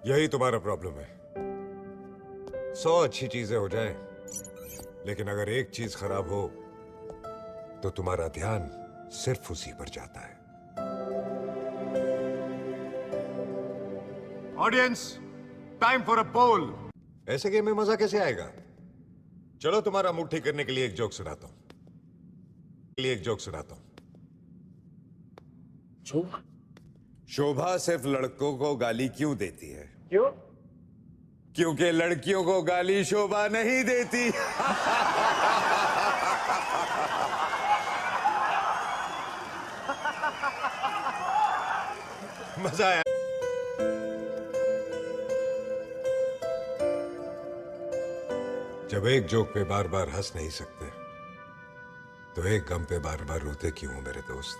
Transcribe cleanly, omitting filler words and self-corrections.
यही तुम्हारा प्रॉब्लम है। 100 अच्छी चीजें हो जाएं, लेकिन अगर एक चीज खराब हो तो तुम्हारा ध्यान सिर्फ उसी पर जाता है। ऑडियंस, टाइम फॉर अ पोल। ऐसे गेम में मजा कैसे आएगा? चलो तुम्हारा मूड ठीक करने के लिए एक जोक सुनाता हूं। शोभा सिर्फ लड़कों को गाली क्यों देती है? क्यों? क्योंकि लड़कियों को गाली शोभा नहीं देती। मजा आया। जब एक जोक पे बार बार हंस नहीं सकते तो एक गम पे बार बार रोते क्यों हो मेरे दोस्त?